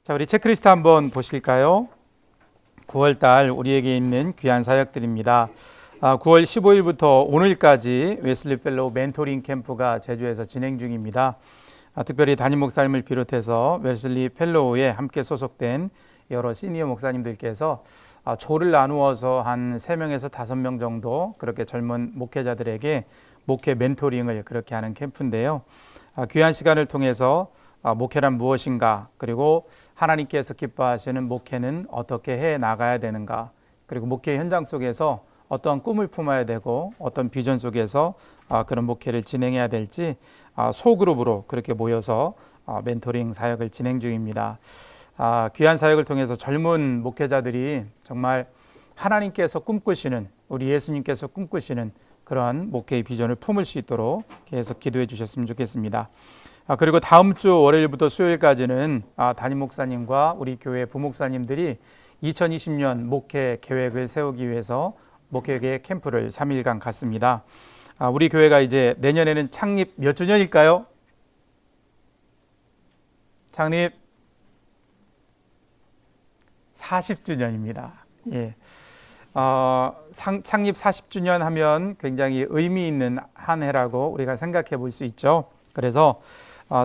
자, 우리 체크리스트 한번 보실까요? 9월달 우리에게 있는 귀한 사역들입니다. 9월 15일부터 오늘까지 웨슬리 펠로우 멘토링 캠프가 제주에서 진행 중입니다. 특별히 담임 목사님을 비롯해서 웨슬리 펠로우에 함께 소속된 여러 시니어 목사님들께서 조를 나누어서 한 3명에서 5명 정도 그렇게 젊은 목회자들에게 목회 멘토링을 그렇게 하는 캠프인데요. 귀한 시간을 통해서 목회란 무엇인가, 그리고 하나님께서 기뻐하시는 목회는 어떻게 해 나가야 되는가, 그리고 목회 현장 속에서 어떤 꿈을 품어야 되고 어떤 비전 속에서 그런 목회를 진행해야 될지 소그룹으로 그렇게 모여서 멘토링 사역을 진행 중입니다. 귀한 사역을 통해서 젊은 목회자들이 정말 하나님께서 꿈꾸시는, 우리 예수님께서 꿈꾸시는 그런 목회의 비전을 품을 수 있도록 계속 기도해 주셨으면 좋겠습니다. 그리고 다음 주 월요일부터 수요일까지는 담임 목사님과 우리 교회 부목사님들이 2020년 목회 계획을 세우기 위해서 목회계획 캠프를 3일간 갔습니다. 우리 교회가 이제 내년에는 창립 몇 주년일까요? 창립 40주년입니다. 예. 창립 40주년 하면 굉장히 의미 있는 한 해라고 우리가 생각해 볼 수 있죠. 그래서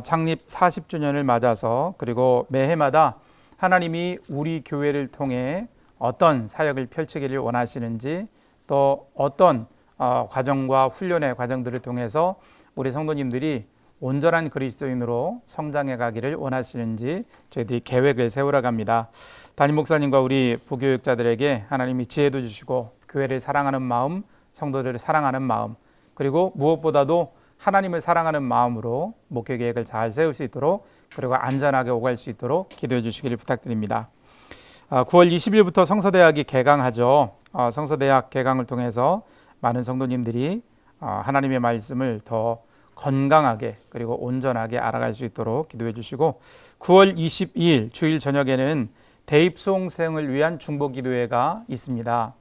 창립 40주년을 맞아서, 그리고 매해마다 하나님이 우리 교회를 통해 어떤 사역을 펼치기를 원하시는지, 또 어떤 과정과 훈련의 과정들을 통해서 우리 성도님들이 온전한 그리스도인으로 성장해 가기를 원하시는지 저희들이 계획을 세우러 갑니다. 담임 목사님과 우리 부교육자들에게 하나님이 지혜도 주시고 교회를 사랑하는 마음, 성도들을 사랑하는 마음, 그리고 무엇보다도 하나님을 사랑하는 마음으로 목회 계획을 잘 세울 수 있도록, 그리고 안전하게 오갈 수 있도록 기도해 주시기를 부탁드립니다. 9월 20일부터 성서대학이 개강하죠. 성서대학 개강을 통해서 많은 성도님들이 하나님의 말씀을 더 건강하게 그리고 온전하게 알아갈 수 있도록 기도해 주시고, 9월 22일 주일 저녁에는 대입 수험생을 위한 중보기도회가 있습니다.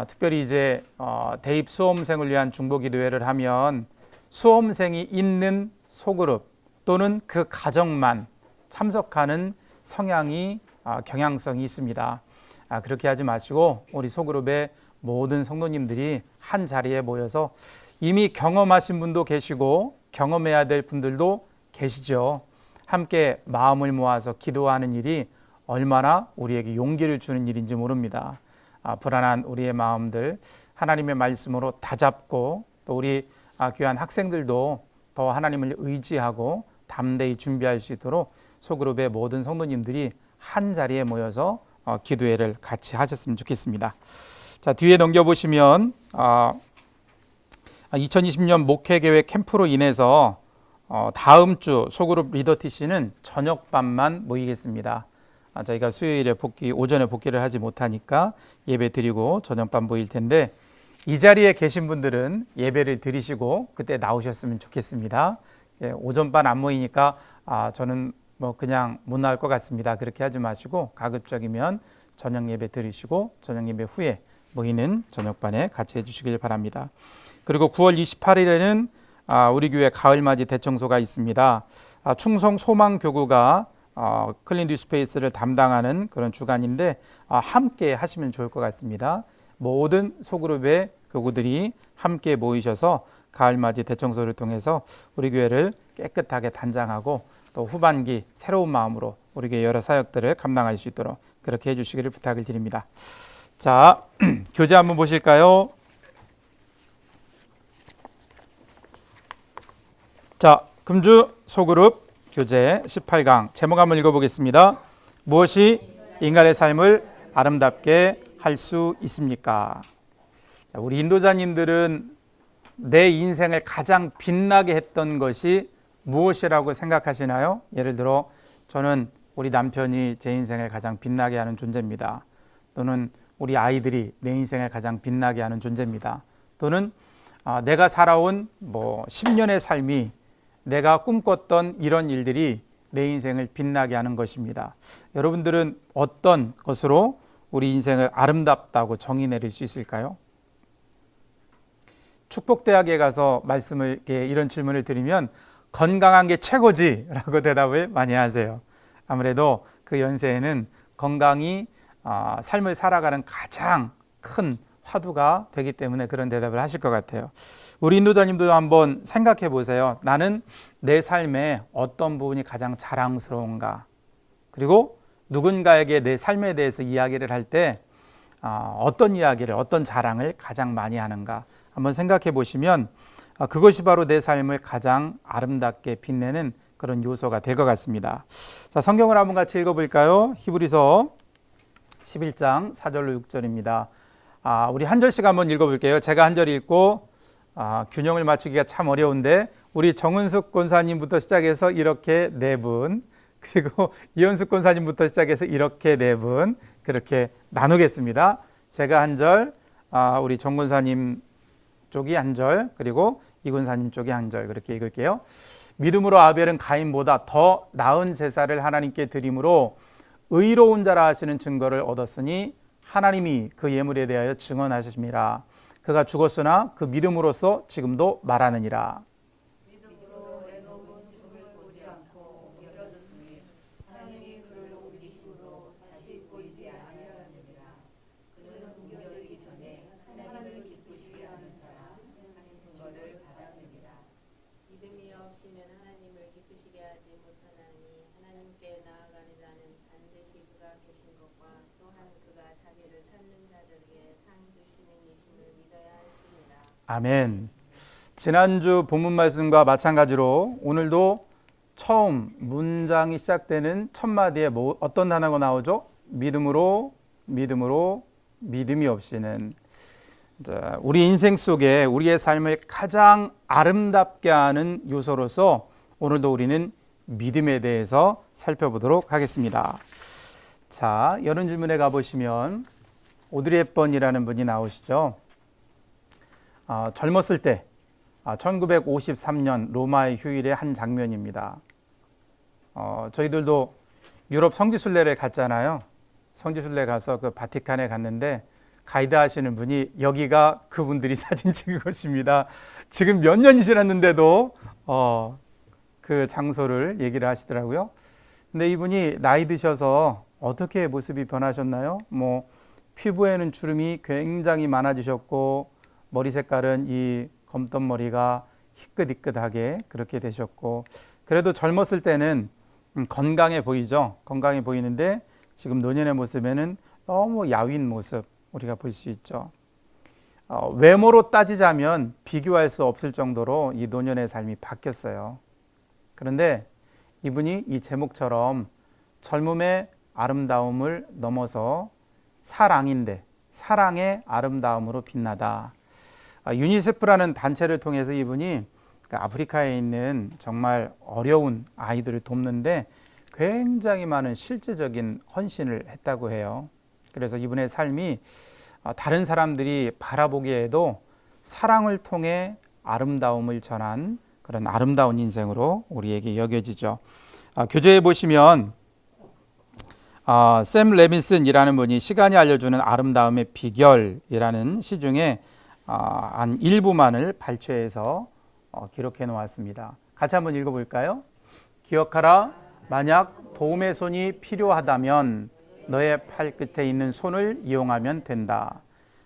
특별히 이제 대입 수험생을 위한 중보기도회를 하면 수험생이 있는 소그룹 또는 그 가정만 참석하는 성향이 경향성이 있습니다. 그렇게 하지 마시고 우리 소그룹의 모든 성도님들이 한 자리에 모여서, 이미 경험하신 분도 계시고 경험해야 될 분들도 계시죠. 함께 마음을 모아서 기도하는 일이 얼마나 우리에게 용기를 주는 일인지 모릅니다. 불안한 우리의 마음들 하나님의 말씀으로 다잡고, 또 우리 귀한 학생들도 더 하나님을 의지하고 담대히 준비할 수 있도록 소그룹의 모든 성도님들이 한 자리에 모여서 기도회를 같이 하셨으면 좋겠습니다. 자, 뒤에 넘겨보시면 2020년 목회계획 캠프로 인해서 다음 주 소그룹 리더 TC는 저녁반만 모이겠습니다. 저희가 수요일에 오전에 복귀를 하지 못하니까 예배 드리고 저녁반 모일 텐데, 이 자리에 계신 분들은 예배를 드리시고 그때 나오셨으면 좋겠습니다. 오전반 안 모이니까 저는 뭐 그냥 못 나올 것 같습니다. 그렇게 하지 마시고 가급적이면 저녁 예배 드리시고 저녁 예배 후에 모이는 저녁반에 같이 해주시길 바랍니다. 그리고 9월 28일에는 우리 교회 가을맞이 대청소가 있습니다. 충성 소망교구가 클린 뉴스페이스를 담당하는 그런 주간인데 함께 하시면 좋을 것 같습니다. 모든 소그룹의 교구들이 함께 모이셔서 가을맞이 대청소를 통해서 우리 교회를 깨끗하게 단장하고, 또 후반기 새로운 마음으로 우리 교회 여러 사역들을 감당할 수 있도록 그렇게 해주시기를 부탁을 드립니다. 자, 교재 한번 보실까요? 자, 금주 소그룹 교재 18강 제목 한번 읽어보겠습니다. 무엇이 인간의 삶을 아름답게 할 수 있습니까? 우리 인도자님들은 내 인생을 가장 빛나게 했던 것이 무엇이라고 생각하시나요? 예를 들어 저는 우리 남편이 제 인생을 가장 빛나게 하는 존재입니다. 또는 우리 아이들이 내 인생을 가장 빛나게 하는 존재입니다. 또는 내가 살아온 10년의 삶이, 내가 꿈꿨던 이런 일들이 내 인생을 빛나게 하는 것입니다. 여러분들은 어떤 것으로 우리 인생을 아름답다고 정의 내릴 수 있을까요? 축복대학에 가서 이런 질문을 드리면 건강한 게 최고지 라고 대답을 많이 하세요. 아무래도 그 연세에는 건강이 삶을 살아가는 가장 큰 화두가 되기 때문에 그런 대답을 하실 것 같아요. 우리 인도자님도 한번 생각해 보세요. 나는 내 삶의 어떤 부분이 가장 자랑스러운가? 그리고 누군가에게 내 삶에 대해서 이야기를 할 때 어떤 이야기를, 어떤 자랑을 가장 많이 하는가? 한번 생각해 보시면 그것이 바로 내 삶을 가장 아름답게 빛내는 그런 요소가 될 것 같습니다. 자, 성경을 한번 같이 읽어볼까요? 히브리서 11장 4절로 6절입니다. 우리 한 절씩 한번 읽어볼게요. 제가 한 절 읽고 균형을 맞추기가 참 어려운데 우리 정은숙 권사님부터 시작해서 이렇게 네 분, 그리고 이현숙 권사님부터 시작해서 이렇게 네 분 그렇게 나누겠습니다. 제가 한 절, 우리 정 권사님 쪽이 한 절, 그리고 이 권사님 쪽이 한 절 그렇게 읽을게요. 믿음으로 아벨은 가인보다 더 나은 제사를 하나님께 드림으로 의로운 자라 하시는 증거를 얻었으니 하나님이 그 예물에 대하여 증언하셨습니다. 그가 죽었으나 그 믿음으로써 지금도 말하느니라. 믿음으로 에녹은 죽음을 보지 않고 여겨졌으니 하나님이 그를 옮기심으로 다시 보이지 아니하느니라. 그는 옮겨지기 전에 하나님을 기쁘시게 하는 자라 하는 증거를 받았느니라. 믿음이 없이는 하나님을 기쁘시게 하지 못하나니 하나님께 나아가는 자는 반드시 그가 계신 것과 또한 그가 자기를 찾는 자들에게 상 주시는 이심을 믿어야 할지니라. 아멘. 지난주 본문 말씀과 마찬가지로 오늘도 처음 문장이 시작되는 첫 마디에 어떤 단어가 나오죠? 믿음으로, 믿음으로, 믿음이 없이는. 우리 인생 속에 우리의 삶을 가장 아름답게 하는 요소로서 오늘도 우리는 믿음에 대해서 살펴보도록 하겠습니다. 자, 여론 질문에 가보시면 오드리 헵번이라는 분이 나오시죠. 젊었을 때 1953년 로마의 휴일의 한 장면입니다. 저희들도 유럽 성지순례를 갔잖아요. 성지순례 가서 그 바티칸에 갔는데 가이드 하시는 분이 여기가 그분들이 사진 찍은 곳입니다. 지금 몇 년이 지났는데도 그 장소를 얘기를 하시더라고요. 근데 이분이 나이 드셔서 어떻게 모습이 변하셨나요? 피부에는 주름이 굉장히 많아지셨고 머리 색깔은 이 검던 머리가 희끗희끗하게 그렇게 되셨고, 그래도 젊었을 때는 건강해 보이죠. 건강해 보이는데 지금 노년의 모습에는 너무 야윈 모습 우리가 볼 수 있죠. 외모로 따지자면 비교할 수 없을 정도로 이 노년의 삶이 바뀌었어요. 그런데 이분이 이 제목처럼 젊음의 아름다움을 넘어서 사랑인데 사랑의 아름다움으로 빛나다. 유니세프라는 단체를 통해서 이분이 아프리카에 있는 정말 어려운 아이들을 돕는데 굉장히 많은 실제적인 헌신을 했다고 해요. 그래서 이분의 삶이 다른 사람들이 바라보기에도 사랑을 통해 아름다움을 전한 그런 아름다운 인생으로 우리에게 여겨지죠. 교재에 보시면 샘 레빈슨이라는 분이 시간이 알려주는 아름다움의 비결이라는 시 중에 한 일부만을 발췌해서 기록해 놓았습니다. 같이 한번 읽어볼까요? 기억하라. 만약 도움의 손이 필요하다면 너의 팔 끝에 있는 손을 이용하면 된다.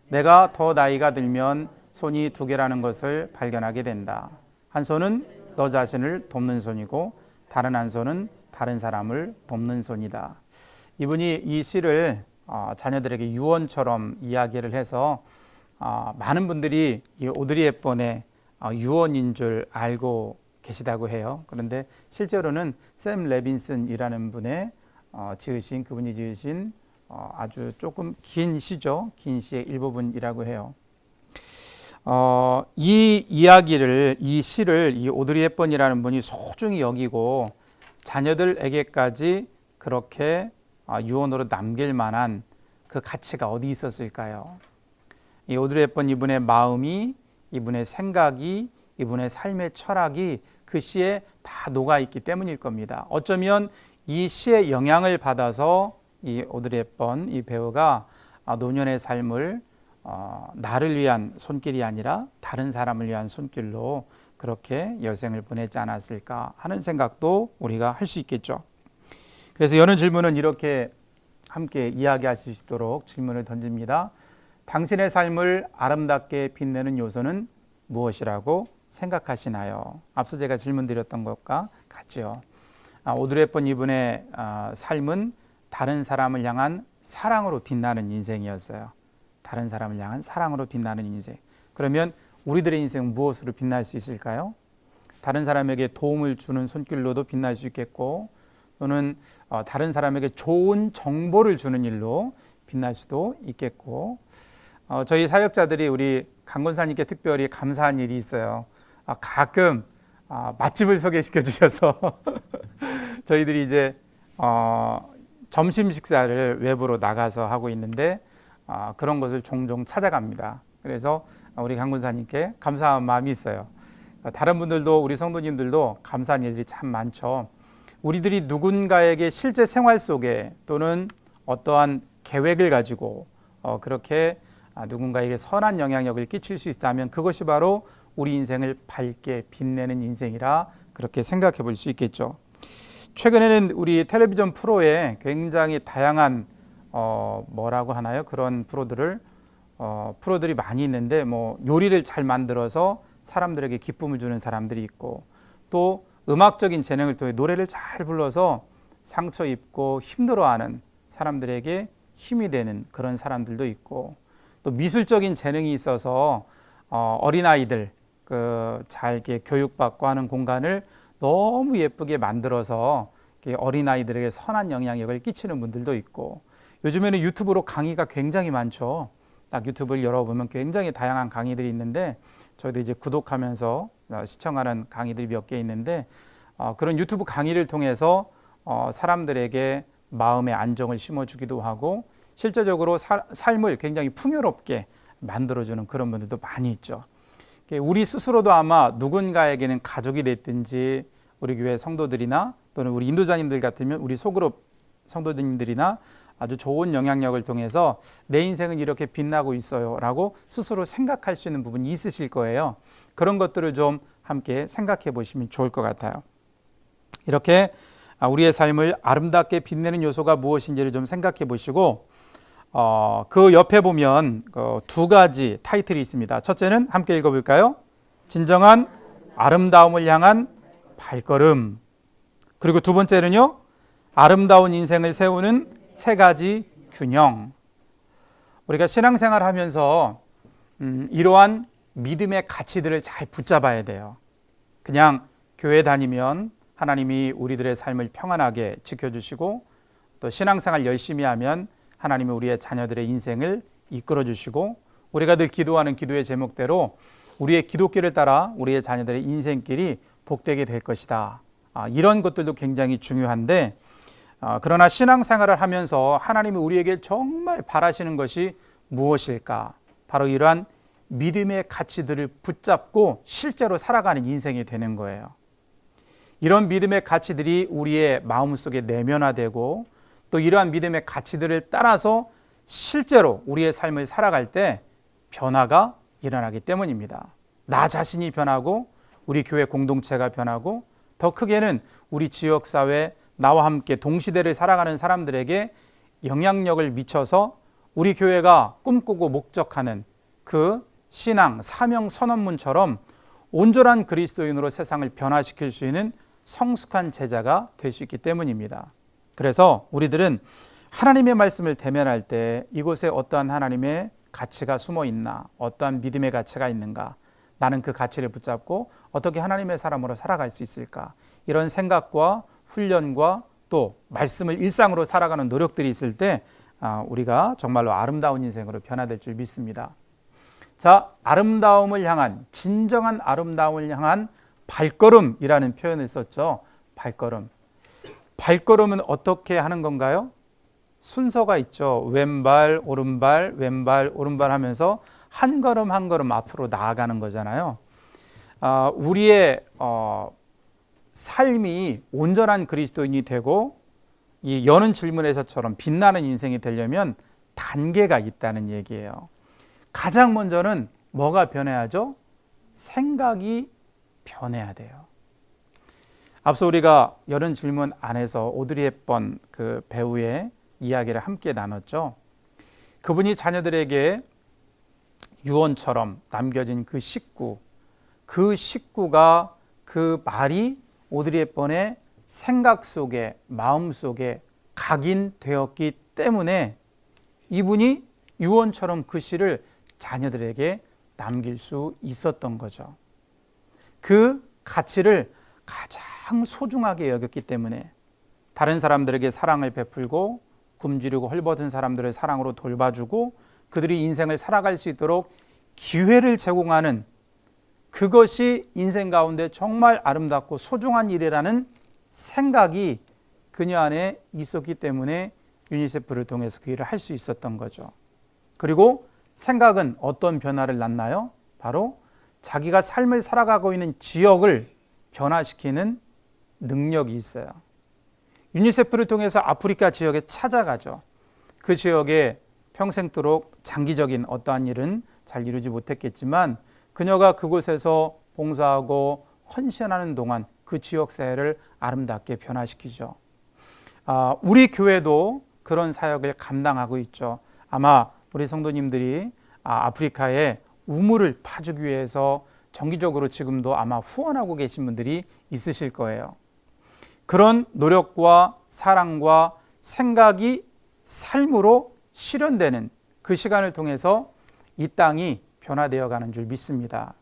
내가 더 나이가 들면 손이 두 개라는 것을 발견하게 된다. 한 손은 너 자신을 돕는 손이고 다른 한 손은 다른 사람을 돕는 손이다. 이분이 이 시를 자녀들에게 유언처럼 이야기를 해서 많은 분들이 이 오드리 헵번의 유언인 줄 알고 계시다고 해요. 그런데 실제로는 샘 레빈슨이라는 분의 그분이 지으신 아주 조금 긴 시죠. 긴 시의 일부분이라고 해요. 이 이야기를, 이 시를 이 오드리 헵번이라는 분이 소중히 여기고 자녀들에게까지 그렇게 유언으로 남길 만한 그 가치가 어디 있었을까요? 이 오드리 헵번 이분의 마음이, 이분의 생각이, 이분의 삶의 철학이 그 시에 다 녹아있기 때문일 겁니다. 어쩌면 이 시의 영향을 받아서 이 오드리 헵번 이 배우가 노년의 삶을 나를 위한 손길이 아니라 다른 사람을 위한 손길로 그렇게 여생을 보내지 않았을까 하는 생각도 우리가 할 수 있겠죠. 그래서 여는 질문은 이렇게 함께 이야기하실 수 있도록 질문을 던집니다. 당신의 삶을 아름답게 빛내는 요소는 무엇이라고 생각하시나요? 앞서 제가 질문 드렸던 것과 같죠. 오드리 헵번 이분의 삶은 다른 사람을 향한 사랑으로 빛나는 인생이었어요. 다른 사람을 향한 사랑으로 빛나는 인생. 그러면 우리들의 인생은 무엇으로 빛날 수 있을까요? 다른 사람에게 도움을 주는 손길로도 빛날 수 있겠고, 또는 다른 사람에게 좋은 정보를 주는 일로 빛날 수도 있겠고, 저희 사역자들이 우리 강권사님께 특별히 감사한 일이 있어요. 가끔 맛집을 소개시켜 주셔서 저희들이 이제 점심 식사를 외부로 나가서 하고 있는데 그런 것을 종종 찾아갑니다. 그래서 우리 강권사님께 감사한 마음이 있어요. 다른 분들도, 우리 성도님들도 감사한 일들이 참 많죠. 우리들이 누군가에게 실제 생활 속에 또는 어떠한 계획을 가지고 그렇게 누군가에게 선한 영향력을 끼칠 수 있다면 그것이 바로 우리 인생을 밝게 빛내는 인생이라 그렇게 생각해 볼 수 있겠죠. 최근에는 우리 텔레비전 프로에 굉장히 다양한 뭐라고 하나요? 그런 프로들이 많이 있는데, 뭐 요리를 잘 만들어서 사람들에게 기쁨을 주는 사람들이 있고, 또 음악적인 재능을 통해 노래를 잘 불러서 상처 입고 힘들어하는 사람들에게 힘이 되는 그런 사람들도 있고, 또 미술적인 재능이 있어서 어린아이들 잘 이렇게 교육받고 하는 공간을 너무 예쁘게 만들어서 어린아이들에게 선한 영향력을 끼치는 분들도 있고, 요즘에는 유튜브로 강의가 굉장히 많죠. 딱 유튜브를 열어보면 굉장히 다양한 강의들이 있는데, 저희도 이제 구독하면서 시청하는 강의들이 몇 개 있는데, 그런 유튜브 강의를 통해서 사람들에게 마음의 안정을 심어주기도 하고, 실제적으로 삶을 굉장히 풍요롭게 만들어주는 그런 분들도 많이 있죠. 우리 스스로도 아마 누군가에게는 가족이 됐든지, 우리 교회 성도들이나 또는 우리 인도자님들 같으면 우리 소그룹 성도님들이나 아주 좋은 영향력을 통해서 내 인생은 이렇게 빛나고 있어요 라고 스스로 생각할 수 있는 부분이 있으실 거예요. 그런 것들을 좀 함께 생각해 보시면 좋을 것 같아요. 이렇게 우리의 삶을 아름답게 빛내는 요소가 무엇인지를 좀 생각해 보시고, 그 옆에 보면 두 가지 타이틀이 있습니다. 첫째는 함께 읽어볼까요? 진정한 아름다움을 향한 발걸음. 그리고 두 번째는요, 아름다운 인생을 세우는 세 가지 균형. 우리가 신앙생활 하면서 이러한 믿음의 가치들을 잘 붙잡아야 돼요. 그냥 교회 다니면 하나님이 우리들의 삶을 평안하게 지켜주시고, 또 신앙생활 열심히 하면 하나님이 우리의 자녀들의 인생을 이끌어 주시고, 우리가 늘 기도하는 기도의 제목대로 우리의 기도길을 따라 우리의 자녀들의 인생길이 복되게 될 것이다. 이런 것들도 굉장히 중요한데, 그러나 신앙생활을 하면서 하나님이 우리에게 정말 바라시는 것이 무엇일까? 바로 이러한 믿음의 가치들을 붙잡고 실제로 살아가는 인생이 되는 거예요. 이런 믿음의 가치들이 우리의 마음속에 내면화되고, 또 이러한 믿음의 가치들을 따라서 실제로 우리의 삶을 살아갈 때 변화가 일어나기 때문입니다. 나 자신이 변하고, 우리 교회 공동체가 변하고, 더 크게는 우리 지역사회, 나와 함께 동시대를 살아가는 사람들에게 영향력을 미쳐서 우리 교회가 꿈꾸고 목적하는 그 신앙, 사명 선언문처럼 온전한 그리스도인으로 세상을 변화시킬 수 있는 성숙한 제자가 될 수 있기 때문입니다. 그래서 우리들은 하나님의 말씀을 대면할 때 이곳에 어떠한 하나님의 가치가 숨어 있나, 어떠한 믿음의 가치가 있는가, 나는 그 가치를 붙잡고 어떻게 하나님의 사람으로 살아갈 수 있을까, 이런 생각과 훈련과 또 말씀을 일상으로 살아가는 노력들이 있을 때 우리가 정말로 아름다운 인생으로 변화될 줄 믿습니다. 자, 아름다움을 향한, 진정한 아름다움을 향한 발걸음이라는 표현을 썼죠. 발걸음. 발걸음은 어떻게 하는 건가요? 순서가 있죠. 왼발, 오른발, 왼발, 오른발 하면서 한 걸음 한 걸음 앞으로 나아가는 거잖아요. 우리의 삶이 온전한 그리스도인이 되고 이 여는 질문에서처럼 빛나는 인생이 되려면 단계가 있다는 얘기예요. 가장 먼저는 뭐가 변해야죠? 생각이 변해야 돼요. 앞서 우리가 여름 질문 안에서 오드리 헵번 그 배우의 이야기를 함께 나눴죠. 그분이 자녀들에게 유언처럼 남겨진 그 식구가 그 말이 오드리 헵번의 생각 속에, 마음 속에 각인되었기 때문에 이분이 유언처럼 그 시를 자녀들에게 남길 수 있었던 거죠. 그 가치를 가장 소중하게 여겼기 때문에 다른 사람들에게 사랑을 베풀고 굶주리고 헐벗은 사람들을 사랑으로 돌봐주고 그들이 인생을 살아갈 수 있도록 기회를 제공하는, 그것이 인생 가운데 정말 아름답고 소중한 일이라는 생각이 그녀 안에 있었기 때문에 유니세프를 통해서 그 일을 할 수 있었던 거죠. 그리고 생각은 어떤 변화를 낳나요? 바로 자기가 삶을 살아가고 있는 지역을 변화시키는 능력이 있어요. 유니세프를 통해서 아프리카 지역에 찾아가죠. 그 지역에 평생도록 장기적인 어떠한 일은 잘 이루지 못했겠지만 그녀가 그곳에서 봉사하고 헌신하는 동안 그 지역 사회를 아름답게 변화시키죠. 우리 교회도 그런 사역을 감당하고 있죠. 아마 우리 성도님들이 아프리카에 우물을 파주기 위해서 정기적으로 지금도 아마 후원하고 계신 분들이 있으실 거예요. 그런 노력과 사랑과 생각이 삶으로 실현되는 그 시간을 통해서 이 땅이 변화되어 가는 줄 믿습니다.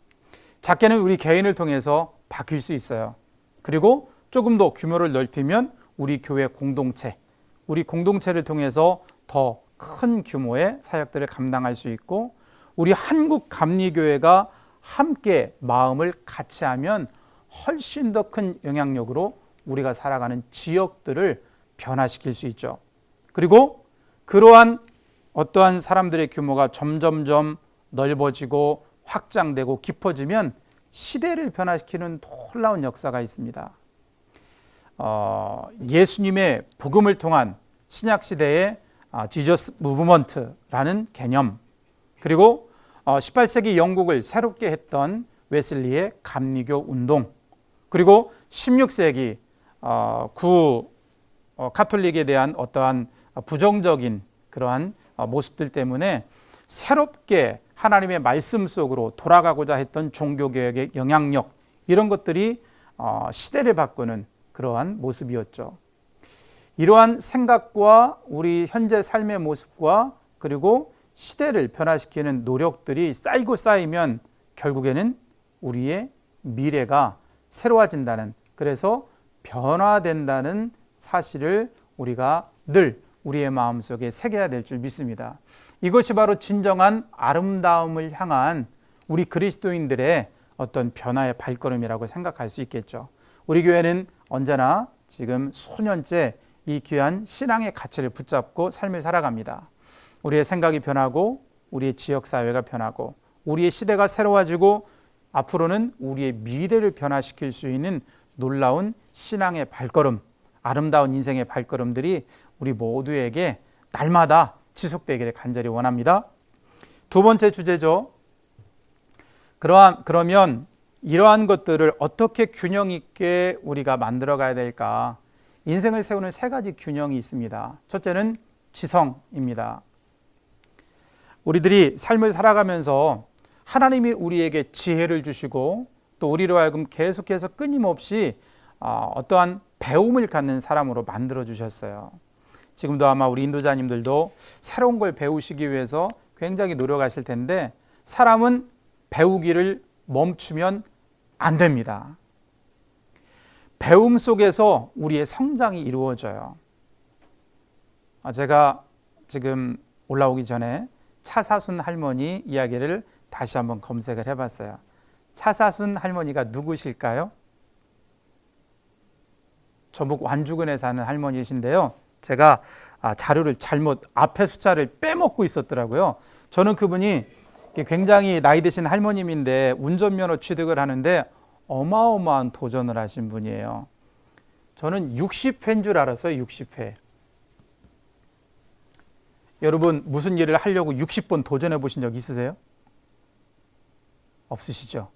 작게는 우리 개인을 통해서 바뀔 수 있어요. 그리고 조금 더 규모를 넓히면 우리 교회 공동체, 우리 공동체를 통해서 더 큰 규모의 사역들을 감당할 수 있고 우리 한국 감리교회가 함께 마음을 같이 하면 훨씬 더 큰 영향력으로 우리가 살아가는 지역들을 변화시킬 수 있죠. 그리고 그러한 어떠한 사람들의 규모가 점점점 넓어지고 확장되고 깊어지면 시대를 변화시키는 놀라운 역사가 있습니다. 예수님의 복음을 통한 신약시대의 지저스 무브먼트라는 개념, 그리고 18세기 영국을 새롭게 했던 웨슬리의 감리교 운동, 그리고 16세기 카톨릭에 대한 어떠한 부정적인 그러한 모습들 때문에 새롭게 하나님의 말씀 속으로 돌아가고자 했던 종교개혁의 영향력, 이런 것들이 시대를 바꾸는 그러한 모습이었죠. 이러한 생각과 우리 현재 삶의 모습과 그리고 시대를 변화시키는 노력들이 쌓이고 쌓이면 결국에는 우리의 미래가 새로워진다는, 그래서 변화된다는 사실을 우리가 늘 우리의 마음속에 새겨야 될 줄 믿습니다. 이것이 바로 진정한 아름다움을 향한 우리 그리스도인들의 어떤 변화의 발걸음이라고 생각할 수 있겠죠. 우리 교회는 언제나 지금 수년째 이 귀한 신앙의 가치를 붙잡고 삶을 살아갑니다. 우리의 생각이 변하고 우리의 지역사회가 변하고 우리의 시대가 새로워지고 앞으로는 우리의 미래를 변화시킬 수 있는 놀라운 신앙의 발걸음, 아름다운 인생의 발걸음들이 우리 모두에게 날마다 지속되기를 간절히 원합니다. 두 번째 주제죠. 그러면 이러한 것들을 어떻게 균형 있게 우리가 만들어 가야 될까? 인생을 세우는 세 가지 균형이 있습니다. 첫째는 지성입니다. 우리들이 삶을 살아가면서 하나님이 우리에게 지혜를 주시고 또 우리로 하여금 계속해서 끊임없이 어떠한 배움을 갖는 사람으로 만들어 주셨어요. 지금도 아마 우리 인도자님들도 새로운 걸 배우시기 위해서 굉장히 노력하실 텐데 사람은 배우기를 멈추면 안 됩니다. 배움 속에서 우리의 성장이 이루어져요. 제가 지금 올라오기 전에 차사순 할머니 이야기를 다시 한번 검색을 해봤어요. 차사순 할머니가 누구실까요? 전북 완주군에 사는 할머니이신데요. 제가 자료를 잘못 앞에 숫자를 빼먹고 있었더라고요. 저는 그분이 굉장히 나이 드신 할머님인데 운전면허 취득을 하는데 어마어마한 도전을 하신 분이에요. 저는 60회인 줄 알았어요. 60회. 여러분 무슨 일을 하려고 60번 도전해 보신 적 있으세요? 없으시죠?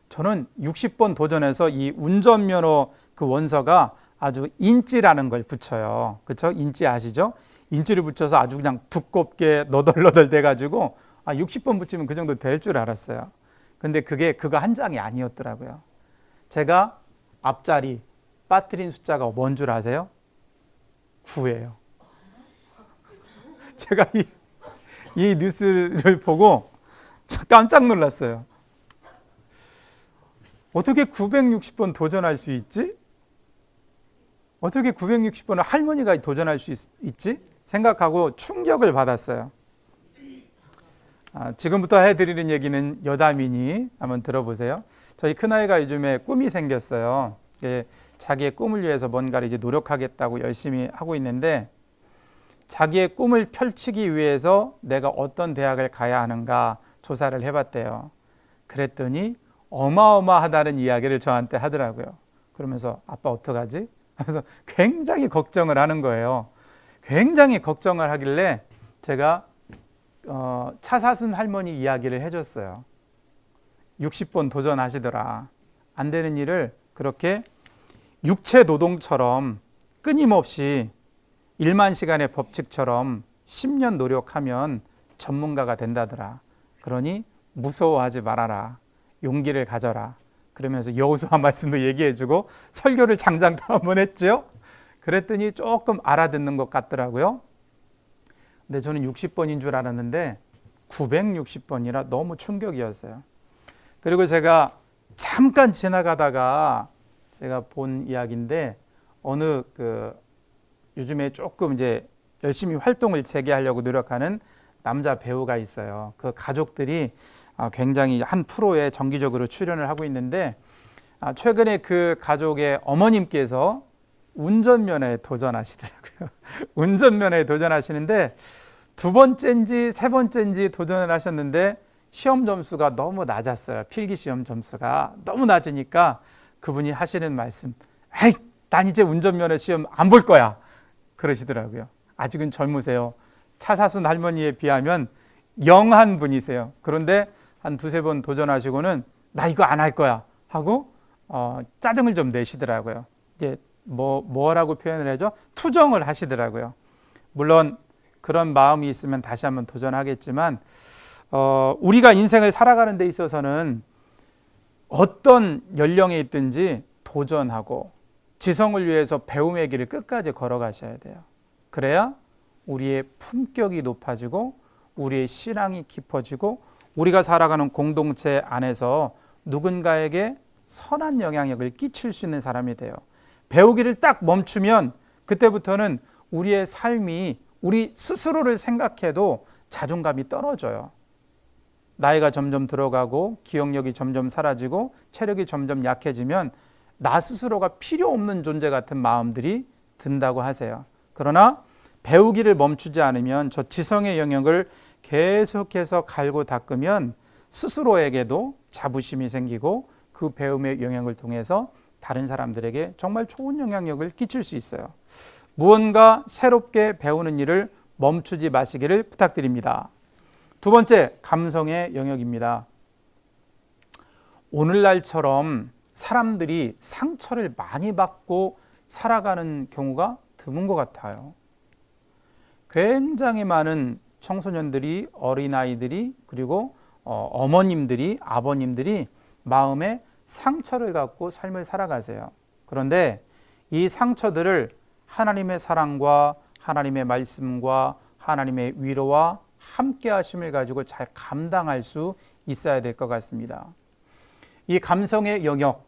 저는 60번 도전해서 이 운전면허 그 원서가 아주 인지라는 걸 붙여요. 그렇죠? 인지 아시죠? 인지를 붙여서 아주 그냥 두껍게 너덜너덜 돼가지고 60번 붙이면 그 정도 될 줄 알았어요. 근데 그거 한 장이 아니었더라고요. 제가 앞자리 빠뜨린 숫자가 뭔 줄 아세요? 9예요. 제가 이 뉴스를 보고 깜짝 놀랐어요. 어떻게 960번 도전할 수 있지? 어떻게 960번을 할머니가 도전할 수 있지? 생각하고 충격을 받았어요. 지금부터 해드리는 얘기는 여담이니 한번 들어보세요. 저희 큰아이가 요즘에 꿈이 생겼어요. 자기의 꿈을 위해서 뭔가를 이제 노력하겠다고 열심히 하고 있는데, 자기의 꿈을 펼치기 위해서 내가 어떤 대학을 가야 하는가 조사를 해봤대요. 그랬더니 어마어마하다는 이야기를 저한테 하더라고요. 그러면서 아빠 어떡하지? 그래서 굉장히 걱정을 하는 거예요. 굉장히 걱정을 하길래 제가 차사순 할머니 이야기를 해줬어요. 60번 도전하시더라. 안 되는 일을 그렇게 육체 노동처럼 끊임없이 1만 시간의 법칙처럼 10년 노력하면 전문가가 된다더라. 그러니 무서워하지 말아라. 용기를 가져라. 그러면서 여호수아 말씀도 얘기해주고 설교를 장장도 한번 했죠. 그랬더니 조금 알아듣는 것 같더라고요. 근데 저는 60번인 줄 알았는데 960번이라 너무 충격이었어요. 그리고 제가 잠깐 지나가다가 제가 본 이야기인데, 어느 요즘에 조금 이제 열심히 활동을 재개하려고 노력하는 남자 배우가 있어요. 그 가족들이 굉장히 한 프로에 정기적으로 출연을 하고 있는데, 최근에 그 가족의 어머님께서 운전면허에 도전하시더라고요. 운전면허에 도전하시는데 두 번째인지 세 번째인지 도전을 하셨는데 시험 점수가 너무 낮았어요. 필기 시험 점수가 너무 낮으니까 그분이 하시는 말씀, 에이, 난 이제 운전면허 시험 안 볼 거야, 그러시더라고요. 아직은 젊으세요. 차사순 할머니에 비하면 영한 분이세요. 그런데 한 두세 번 도전하시고는 나 이거 안 할 거야 하고 짜증을 좀 내시더라고요. 이제 뭐라고 표현을 하죠? 투정을 하시더라고요. 물론 그런 마음이 있으면 다시 한번 도전하겠지만, 우리가 인생을 살아가는 데 있어서는 어떤 연령에 있든지 도전하고 지성을 위해서 배움의 길을 끝까지 걸어가셔야 돼요. 그래야 우리의 품격이 높아지고 우리의 신앙이 깊어지고 우리가 살아가는 공동체 안에서 누군가에게 선한 영향력을 끼칠 수 있는 사람이 돼요. 배우기를 딱 멈추면 그때부터는 우리의 삶이 우리 스스로를 생각해도 자존감이 떨어져요. 나이가 점점 들어가고 기억력이 점점 사라지고 체력이 점점 약해지면 나 스스로가 필요 없는 존재 같은 마음들이 든다고 하세요. 그러나 배우기를 멈추지 않으면 저 지성의 영역을 계속해서 갈고 닦으면 스스로에게도 자부심이 생기고 그 배움의 영역을 통해서 다른 사람들에게 정말 좋은 영향력을 끼칠 수 있어요. 무언가 새롭게 배우는 일을 멈추지 마시기를 부탁드립니다. 두 번째, 감성의 영역입니다. 오늘날처럼 사람들이 상처를 많이 받고 살아가는 경우가 드문 것 같아요. 굉장히 많은 청소년들이, 어린아이들이, 그리고 어머님들이, 아버님들이 마음에 상처를 갖고 삶을 살아가세요. 그런데 이 상처들을 하나님의 사랑과 하나님의 말씀과 하나님의 위로와 함께 하심을 가지고 잘 감당할 수 있어야 될 것 같습니다. 이 감성의 영역,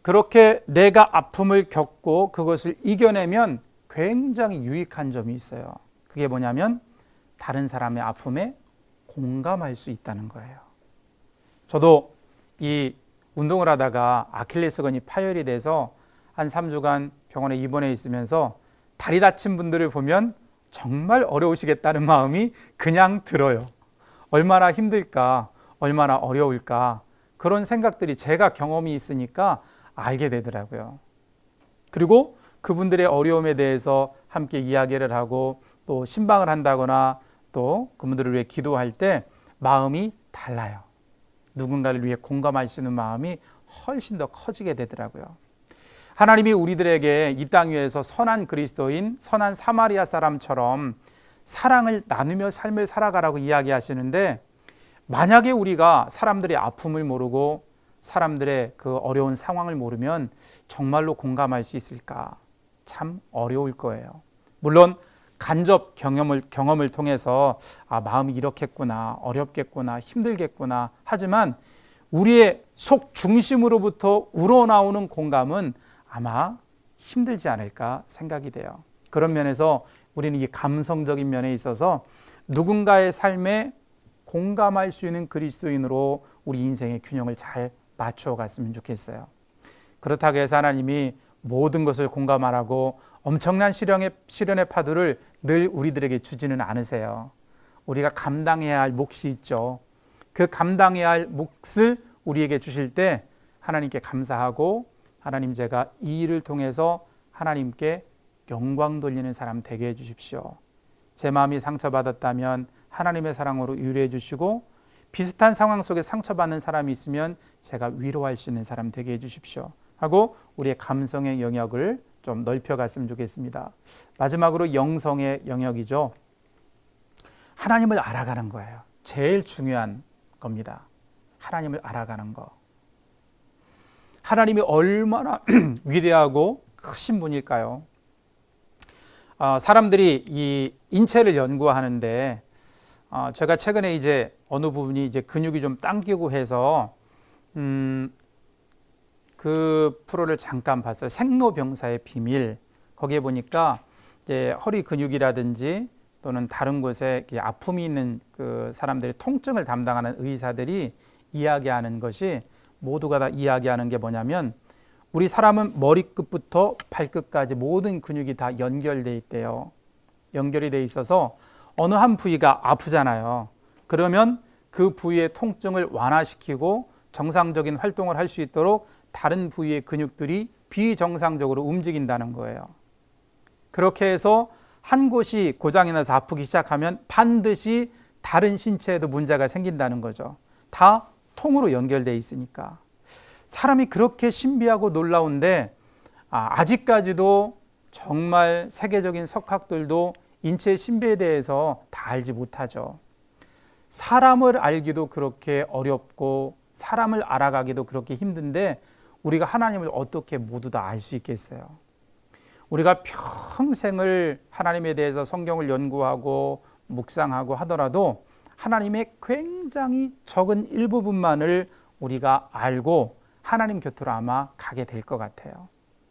그렇게 내가 아픔을 겪고 그것을 이겨내면 굉장히 유익한 점이 있어요. 그게 뭐냐면 다른 사람의 아픔에 공감할 수 있다는 거예요. 저도 이 운동을 하다가 아킬레스건이 파열이 돼서 한 3주간 병원에 입원해 있으면서 다리 다친 분들을 보면 정말 어려우시겠다는 마음이 그냥 들어요. 얼마나 힘들까, 얼마나 어려울까, 그런 생각들이 제가 경험이 있으니까 알게 되더라고요. 그리고 그분들의 어려움에 대해서 함께 이야기를 하고 또 신방을 한다거나 또 그분들을 위해 기도할 때 마음이 달라요. 누군가를 위해 공감할 수 있는 마음이 훨씬 더 커지게 되더라고요. 하나님이 우리들에게 이 땅 위에서 선한 그리스도인, 선한 사마리아 사람처럼 사랑을 나누며 삶을 살아가라고 이야기하시는데, 만약에 우리가 사람들의 아픔을 모르고 사람들의 그 어려운 상황을 모르면 정말로 공감할 수 있을까? 참 어려울 거예요. 물론 간접 경험을 통해서 마음이 이렇겠구나, 어렵겠구나, 힘들겠구나 하지만 우리의 속 중심으로부터 우러나오는 공감은 아마 힘들지 않을까 생각이 돼요. 그런 면에서 우리는 이 감성적인 면에 있어서 누군가의 삶에 공감할 수 있는 그리스도인으로 우리 인생의 균형을 잘 맞춰 갔으면 좋겠어요. 그렇다고 해서 하나님이 모든 것을 공감하라고 엄청난 시련의 파도를 늘 우리들에게 주지는 않으세요. 우리가 감당해야 할 몫이 있죠. 그 감당해야 할 몫을 우리에게 주실 때 하나님께 감사하고, 하나님, 제가 이 일을 통해서 하나님께 영광 돌리는 사람 되게 해주십시오. 제 마음이 상처받았다면 하나님의 사랑으로 위로해 주시고, 비슷한 상황 속에 상처받는 사람이 있으면 제가 위로할 수 있는 사람 되게 해주십시오 하고 우리의 감성의 영역을 좀 넓혀갔으면 좋겠습니다. 마지막으로 영성의 영역이죠. 하나님을 알아가는 거예요. 제일 중요한 겁니다. 하나님을 알아가는 거. 하나님이 얼마나 위대하고 크신 분일까요? 사람들이 이 인체를 연구하는데, 제가 최근에 이제 어느 부분이 이제 근육이 좀 당기고 해서 그 프로를 잠깐 봤어요. 생로병사의 비밀. 거기에 보니까 이제 허리 근육이라든지 또는 다른 곳에 아픔이 있는 그 사람들의 통증을 담당하는 의사들이 이야기하는 것이, 모두가 다 이야기하는 게 뭐냐면, 우리 사람은 머리끝부터 발끝까지 모든 근육이 다 연결돼 있대요. 연결이 돼 있어서 어느 한 부위가 아프잖아요. 그러면 그 부위의 통증을 완화시키고 정상적인 활동을 할 수 있도록 다른 부위의 근육들이 비정상적으로 움직인다는 거예요. 그렇게 해서 한 곳이 고장이 나서 아프기 시작하면 반드시 다른 신체에도 문제가 생긴다는 거죠. 다 통으로 연결되어 있으니까. 사람이 그렇게 신비하고 놀라운데, 아직까지도 정말 세계적인 석학들도 인체의 신비에 대해서 다 알지 못하죠. 사람을 알기도 그렇게 어렵고 사람을 알아가기도 그렇게 힘든데 우리가 하나님을 어떻게 모두 다 알 수 있겠어요? 우리가 평생을 하나님에 대해서 성경을 연구하고 묵상하고 하더라도 하나님의 굉장히 적은 일부분만을 우리가 알고 하나님 곁으로 아마 가게 될 것 같아요.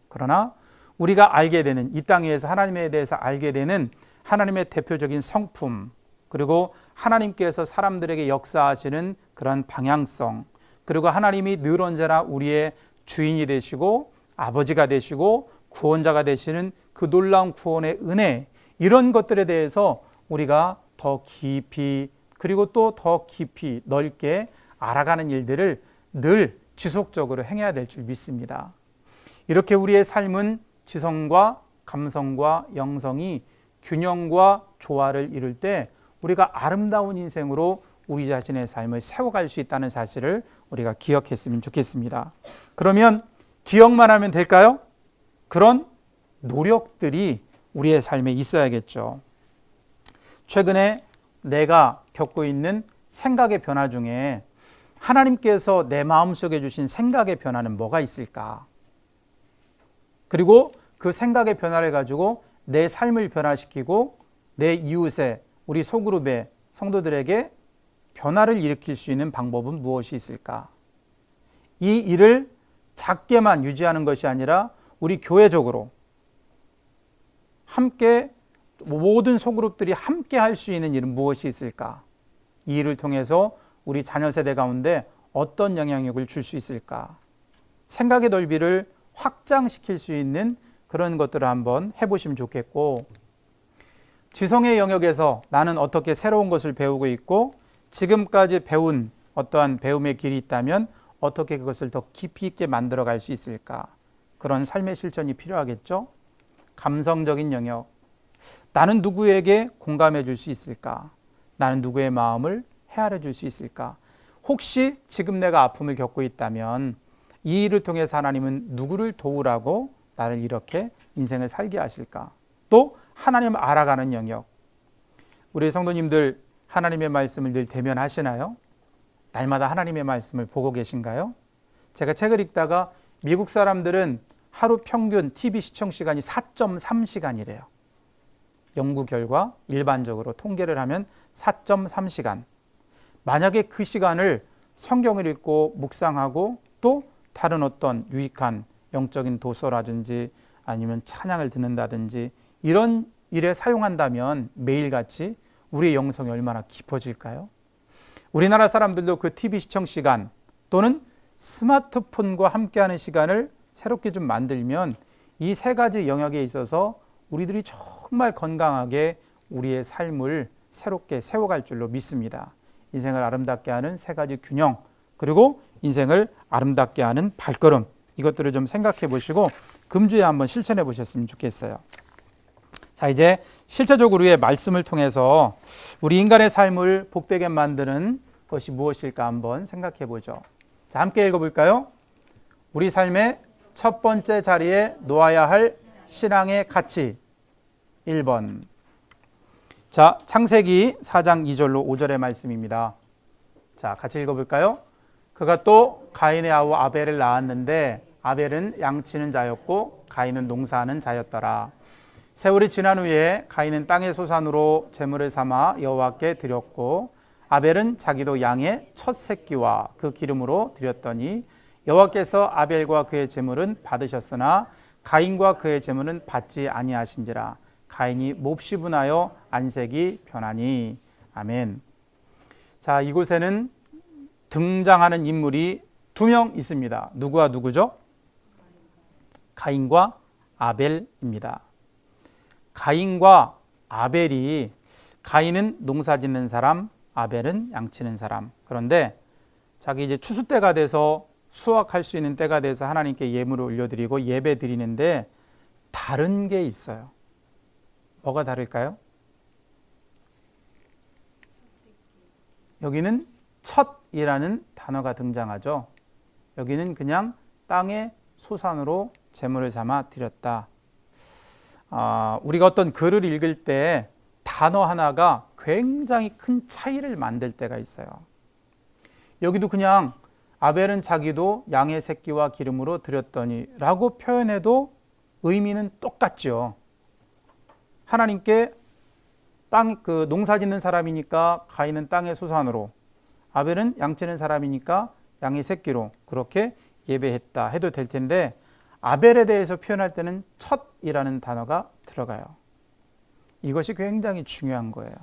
그러나 우리가 알게 되는, 이 땅 위에서 하나님에 대해서 알게 되는 하나님의 대표적인 성품, 그리고 하나님께서 사람들에게 역사하시는 그런 방향성, 그리고 하나님이 늘 언제나 우리의 주인이 되시고 아버지가 되시고 구원자가 되시는 그 놀라운 구원의 은혜, 이런 것들에 대해서 우리가 더 깊이, 그리고 또 더 깊이 넓게 알아가는 일들을 늘 지속적으로 행해야 될 줄 믿습니다. 이렇게 우리의 삶은 지성과 감성과 영성이 균형과 조화를 이룰 때 우리가 아름다운 인생으로 우리 자신의 삶을 세워갈 수 있다는 사실을 우리가 기억했으면 좋겠습니다. 그러면 기억만 하면 될까요? 그런 노력들이 우리의 삶에 있어야겠죠. 최근에 내가 겪고 있는 생각의 변화 중에 하나님께서 내 마음속에 주신 생각의 변화는 뭐가 있을까? 그리고 그 생각의 변화를 가지고 내 삶을 변화시키고 내 이웃에, 우리 소그룹의 성도들에게 변화를 일으킬 수 있는 방법은 무엇이 있을까? 이 일을 작게만 유지하는 것이 아니라 우리 교회적으로 함께, 모든 소그룹들이 함께 할 수 있는 일은 무엇이 있을까? 이 일을 통해서 우리 자녀 세대 가운데 어떤 영향력을 줄 수 있을까? 생각의 넓이를 확장시킬 수 있는 그런 것들을 한번 해보시면 좋겠고, 지성의 영역에서 나는 어떻게 새로운 것을 배우고 있고 지금까지 배운 어떠한 배움의 길이 있다면 어떻게 그것을 더 깊이 있게 만들어 갈 수 있을까? 그런 삶의 실천이 필요하겠죠. 감성적인 영역, 나는 누구에게 공감해 줄 수 있을까? 나는 누구의 마음을 헤아려 줄 수 있을까? 혹시 지금 내가 아픔을 겪고 있다면 이 일을 통해서 하나님은 누구를 도우라고 나를 이렇게 인생을 살게 하실까? 또 하나님 알아가는 영역. 우리 성도님들 하나님의 말씀을 늘 대면하시나요? 날마다 하나님의 말씀을 보고 계신가요? 제가 책을 읽다가 미국 사람들은 하루 평균 TV 시청 시간이 4.3시간이래요. 연구 결과 일반적으로 통계를 하면 4.3시간. 만약에 그 시간을 성경을 읽고 묵상하고 또 다른 어떤 유익한 영적인 도서라든지 아니면 찬양을 듣는다든지 이런 일에 사용한다면 매일같이 우리의 영성이 얼마나 깊어질까요? 우리나라 사람들도 그 TV 시청 시간 또는 스마트폰과 함께하는 시간을 새롭게 좀 만들면 이 세 가지 영역에 있어서 우리들이 정말 건강하게 우리의 삶을 새롭게 세워갈 줄로 믿습니다. 인생을 아름답게 하는 세 가지 균형, 그리고 인생을 아름답게 하는 발걸음, 이것들을 좀 생각해 보시고 금주에 한번 실천해 보셨으면 좋겠어요. 자, 이제 실제적으로의 말씀을 통해서 우리 인간의 삶을 복되게 만드는 것이 무엇일까 한번 생각해 보죠. 자, 함께 읽어볼까요? 우리 삶의 첫 번째 자리에 놓아야 할 신앙의 가치. 1번. 자, 창세기 4장 2절로 5절의 말씀입니다. 자, 같이 읽어볼까요? 그가 또 가인의 아우 아벨을 낳았는데 아벨은 양치는 자였고 가인은 농사하는 자였더라. 세월이 지난 후에 가인은 땅의 소산으로 제물을 삼아 여호와께 드렸고 아벨은 자기도 양의 첫 새끼와 그 기름으로 드렸더니 여호와께서 아벨과 그의 제물은 받으셨으나 가인과 그의 제물은 받지 아니하신지라. 가인이 몹시 분하여 안색이 변하니. 아멘. 자, 이곳에는 등장하는 인물이 두 명 있습니다. 누구와 누구죠? 가인과 아벨입니다. 가인과 아벨이, 가인은 농사 짓는 사람, 아벨은 양치는 사람. 그런데 자기 이제 추수 때가 돼서 수확할 수 있는 때가 돼서 하나님께 예물을 올려드리고 예배 드리는데 다른 게 있어요. 뭐가 다를까요? 여기는 첫이라는 단어가 등장하죠. 여기는 그냥 땅의 소산으로 제물을 삼아 드렸다. 우리가 어떤 글을 읽을 때 단어 하나가 굉장히 큰 차이를 만들 때가 있어요. 여기도 그냥 아벨은 자기도 양의 새끼와 기름으로 드렸더니 라고 표현해도 의미는 똑같죠. 하나님께 농사 짓는 사람이니까 가인은 땅의 소산으로, 아벨은 양치는 사람이니까 양의 새끼로 그렇게 예배했다 해도 될 텐데, 아벨에 대해서 표현할 때는 첫이라는 단어가 들어가요. 이것이 굉장히 중요한 거예요.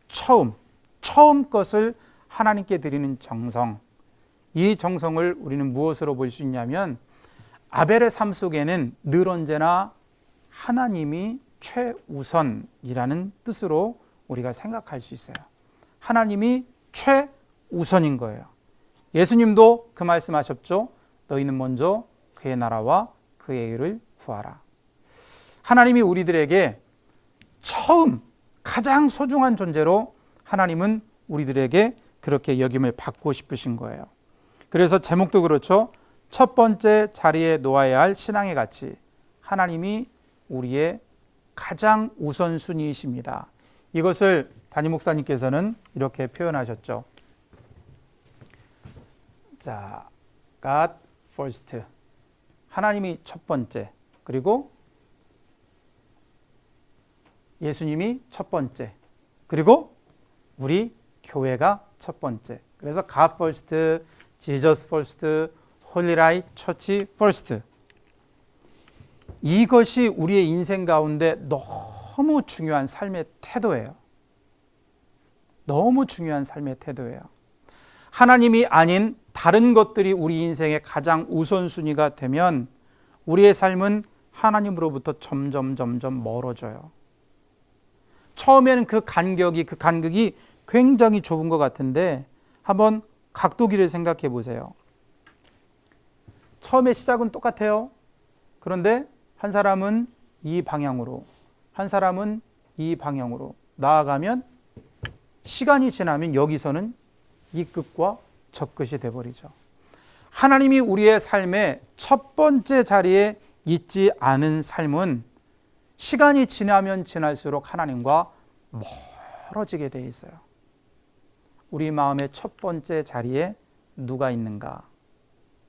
처음 것을 하나님께 드리는 정성, 이 정성을 우리는 무엇으로 볼 수 있냐면 아벨의 삶 속에는 늘 언제나 하나님이 최우선이라는 뜻으로 우리가 생각할 수 있어요. 하나님이 최우선인 거예요. 예수님도 그 말씀하셨죠. 너희는 먼저 그의 나라와 그의 의를 구하라. 하나님이 우리들에게 처음 가장 소중한 존재로 하나님은 우리들에게 그렇게 여김을 받고 싶으신 거예요. 그래서 제목도 그렇죠. 첫 번째 자리에 놓아야 할 신앙의 가치. 하나님이 우리의 가장 우선순위이십니다. 이것을 담임 목사님께서는 이렇게 표현하셨죠. 자, God first. 하나님이 첫 번째. 그리고 예수님이 첫 번째. 그리고 우리 교회가 첫 번째. 그래서 God first, Jesus first, Holy Light Church first. 이것이 우리의 인생 가운데 너무 중요한 삶의 태도예요. 너무 중요한 삶의 태도예요. 하나님이 아닌 다른 것들이 우리 인생의 가장 우선순위가 되면 우리의 삶은 하나님으로부터 점점 멀어져요. 처음에는 그 간격이 굉장히 좁은 것 같은데 한번 각도기를 생각해 보세요. 처음에 시작은 똑같아요. 그런데 한 사람은 이 방향으로, 한 사람은 이 방향으로 나아가면 시간이 지나면 여기서는 이 끝과 저 끝이 돼버리죠. 하나님이 우리의 삶의 첫 번째 자리에 있지 않은 삶은 시간이 지나면 지날수록 하나님과 멀어지게 돼 있어요. 우리 마음의 첫 번째 자리에 누가 있는가?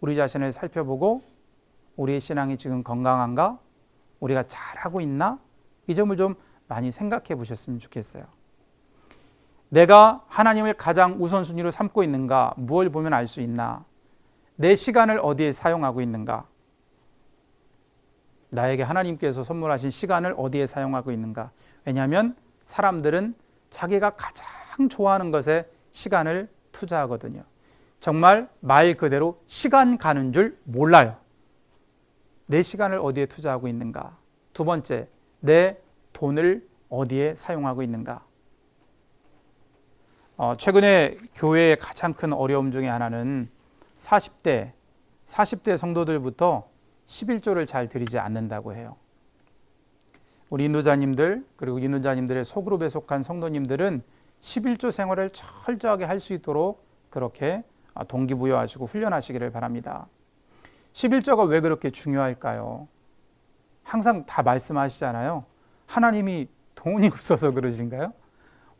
우리 자신을 살펴보고 우리의 신앙이 지금 건강한가? 우리가 잘하고 있나? 이 점을 좀 많이 생각해 보셨으면 좋겠어요. 내가 하나님을 가장 우선순위로 삼고 있는가? 무엇을 보면 알 수 있나? 내 시간을 어디에 사용하고 있는가? 나에게 하나님께서 선물하신 시간을 어디에 사용하고 있는가? 왜냐하면 사람들은 자기가 가장 좋아하는 것에 시간을 투자하거든요. 정말 말 그대로 시간 가는 줄 몰라요. 내 시간을 어디에 투자하고 있는가? 두 번째, 내 돈을 어디에 사용하고 있는가? 최근에 교회의 가장 큰 어려움 중에 하나는 40대 성도들부터 11조를 잘 드리지 않는다고 해요. 우리 인도자님들 그리고 인도자님들의 소그룹에 속한 성도님들은 11조 생활을 철저하게 할 수 있도록 그렇게 동기부여하시고 훈련하시기를 바랍니다. 11조가 왜 그렇게 중요할까요? 항상 다 말씀하시잖아요. 하나님이 돈이 없어서 그러신가요?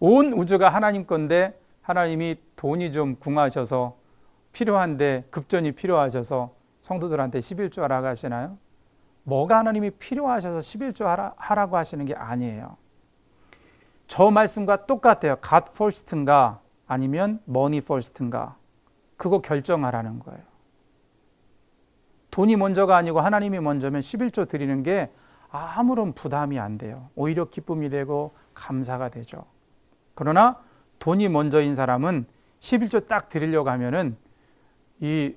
온 우주가 하나님 건데 하나님이 돈이 좀 궁하셔서 필요한데 급전이 필요하셔서 성도들한테 11조 하라고 하시나요? 뭐가 하나님이 필요하셔서 11조 하라고 하시는 게 아니에요. 저 말씀과 똑같아요. God first인가 아니면 money first인가? 그거 결정하라는 거예요. 돈이 먼저가 아니고 하나님이 먼저면 11조 드리는 게 아무런 부담이 안 돼요. 오히려 기쁨이 되고 감사가 되죠. 그러나 돈이 먼저인 사람은 11조 딱 드리려고 하면은 이